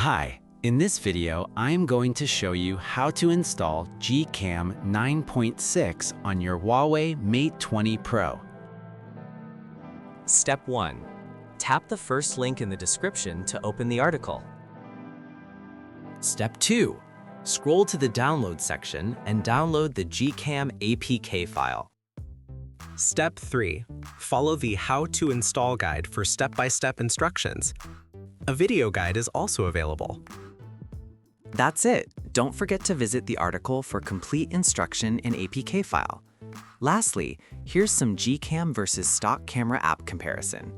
Hi, in this video, I am going to show you how to install GCam 9.6 on your Huawei Mate 20 Pro. Step 1. Tap the first link in the description to open the article. Step 2. Scroll to the download section and download the GCam APK file. Step 3. Follow the How to Install guide for step-by-step instructions. A video guide is also available. That's it. Don't forget to visit the article for complete instruction in APK file. Lastly, here's some GCam versus stock camera app comparison.